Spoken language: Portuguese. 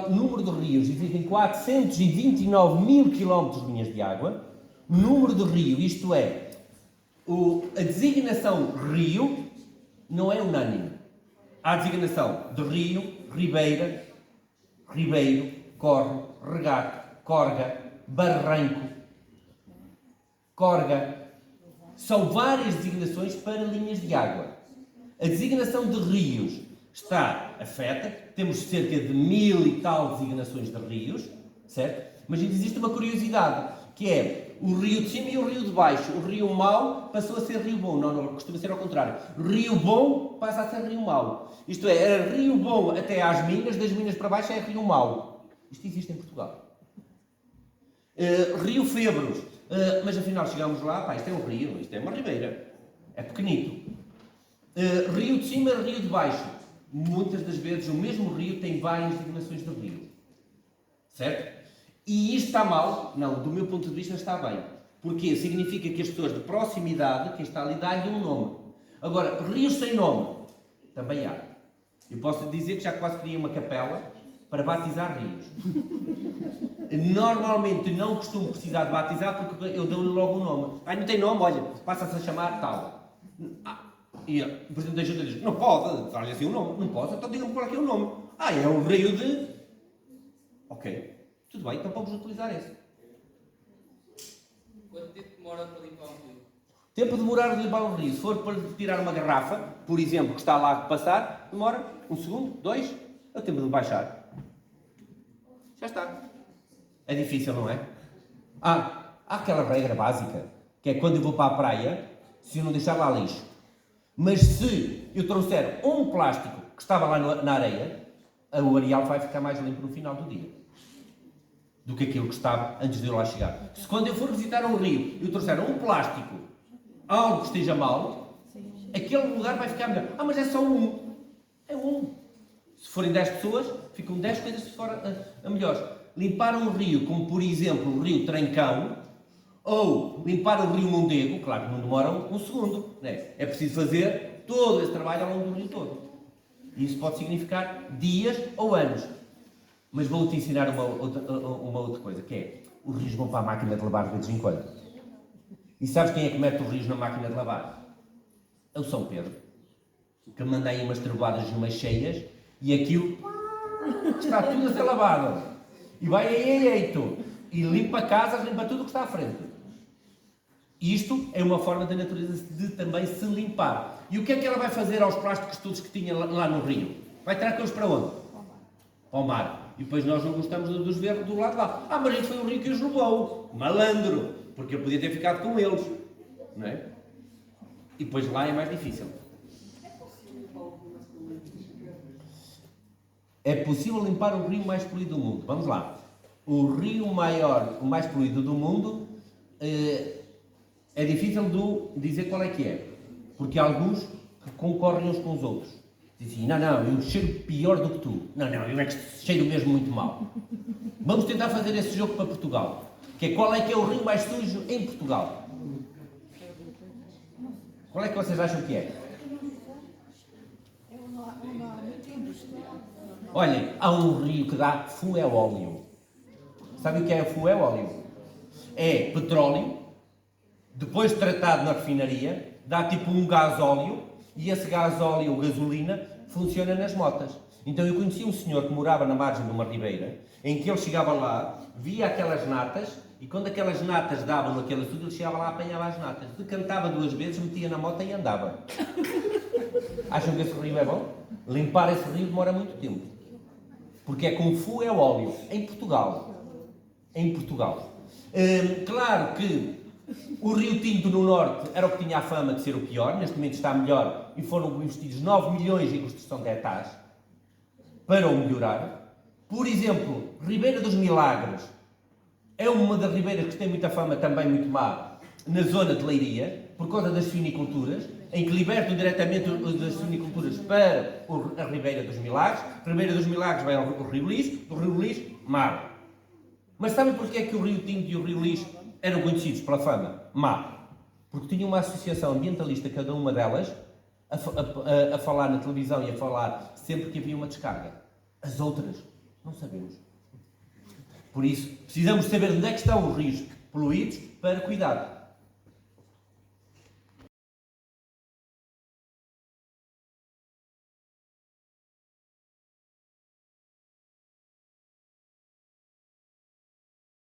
número de rios, existem 429 mil quilómetros de linhas de água. Número de rio, isto é, a designação rio não é unânime. Há a designação de rio, ribeira, ribeiro, córrego, regato, corga, barranco, corga. São várias designações para linhas de água. A designação de rios afeta, temos cerca de 1000 e tal designações de rios, certo? Mas existe uma curiosidade, que é o rio de cima e o rio de baixo. O rio mau passou a ser rio bom. Não, costuma ser ao contrário. Rio bom passa a ser rio mau. Isto é, era rio bom até às minas, das minas para baixo é rio mau. Isto existe em Portugal. Rio Febros. Mas afinal chegamos lá, isto é um rio, isto é uma ribeira. É pequenito. Rio de cima, rio de baixo. Muitas das vezes o mesmo rio tem várias designações de rio. Certo? E isto está mal? Não, do meu ponto de vista está bem. Porque significa que as pessoas de proximidade, quem está ali, dá-lhe um nome. Agora, rios sem nome, também há. Eu posso dizer que já quase criei uma capela para batizar rios. Normalmente não costumo precisar de batizar porque eu dou-lhe logo o nome. Não tem nome, olha, passa-se a chamar tal. E o Presidente da Junta diz, não pode, dar-lhe assim o nome. Não pode, então diga-me qual é que é o nome. É o rio de... Ok, tudo bem, então vamos utilizar esse. Quanto tempo demora para limpar um rio? Tempo de demorar de limpar um rio. Se for para tirar uma garrafa, por exemplo, que está lá a passar, demora 1 segundo, 2, é o tempo de baixar. Já está. É difícil, não é? Há aquela regra básica, que é quando eu vou para a praia, se eu não deixar lá lixo. Mas se eu trouxer um plástico que estava lá na areia, o areal vai ficar mais limpo no final do dia do que aquilo que estava antes de eu lá chegar. Se quando eu for visitar um rio eu trouxer um plástico, algo que esteja mal, aquele lugar vai ficar melhor. Mas é só um. É um. Se forem 10 pessoas, ficam 10 coisas fora a melhores. Limpar um rio, como por exemplo o rio Trancão, ou limpar o rio Mondego, claro que não demora 1 segundo, né? É preciso fazer todo esse trabalho ao longo do rio todo. E isso pode significar dias ou anos. Mas vou-te ensinar uma outra coisa, que é, os rios vão para a máquina de lavar de vez em quando. E sabes quem é que mete os rios na máquina de lavar? É o São Pedro, que manda aí umas trovoadas e umas cheias, e aquilo está tudo a ser lavado. E vai aí eito, e limpa casas, limpa tudo o que está à frente. Isto é uma forma da natureza de também se limpar. E o que é que ela vai fazer aos plásticos todos que tinha lá no rio? Vai trazer-os para onde? Ao mar. E depois nós não gostamos de os ver do lado de lá. Mas isso foi o rio que os roubou. Malandro. Porque eu podia ter ficado com eles. Não é? E depois lá é mais difícil. É possível limpar o rio mais poluído do mundo. Vamos lá. O rio maior, o mais poluído do mundo, é difícil de dizer qual é que é. Porque há alguns que concorrem uns com os outros. Dizem, não, eu cheiro pior do que tu. Não, eu é que cheiro mesmo muito mal. Vamos tentar fazer esse jogo para Portugal. Qual é que é o rio mais sujo em Portugal? Qual é que vocês acham que é? Olhem, há um rio que dá fuel-óleo. Sabe o que é fuel-óleo? É petróleo, depois tratado na refinaria, dá tipo um gás-óleo, e esse gás-óleo, gasolina, funciona nas motas. Então eu conheci um senhor que morava na margem de uma ribeira, em que ele chegava lá, via aquelas natas, e quando aquelas natas davam naquele açude, ele chegava lá, apanhava as natas, decantava 2 vezes, metia na moto e andava. Acham que esse rio é bom? Limpar esse rio demora muito tempo. Porque é com fuel-óleo, em Portugal. Em Portugal. Claro que o Rio Tinto no Norte era o que tinha a fama de ser o pior, neste momento está melhor e foram investidos 9 milhões em construção de hectares para o melhorar. Por exemplo, Ribeira dos Milagres é uma das ribeiras que tem muita fama, também muito má, na zona de Leiria, por causa das finiculturas, em que libertam diretamente das finiculturas para a Ribeira dos Milagres. A Ribeira dos Milagres vai ao Rio Lixo, do Rio Lixo, mar. Mas sabem porquê é que o Rio Tinto e o Rio Lixo eram conhecidos pela fama? Má. Porque tinha uma associação ambientalista, cada uma delas, a falar na televisão e a falar sempre que havia uma descarga. As outras Não sabemos. Por isso, precisamos saber onde é que estão os rios poluídos para cuidar.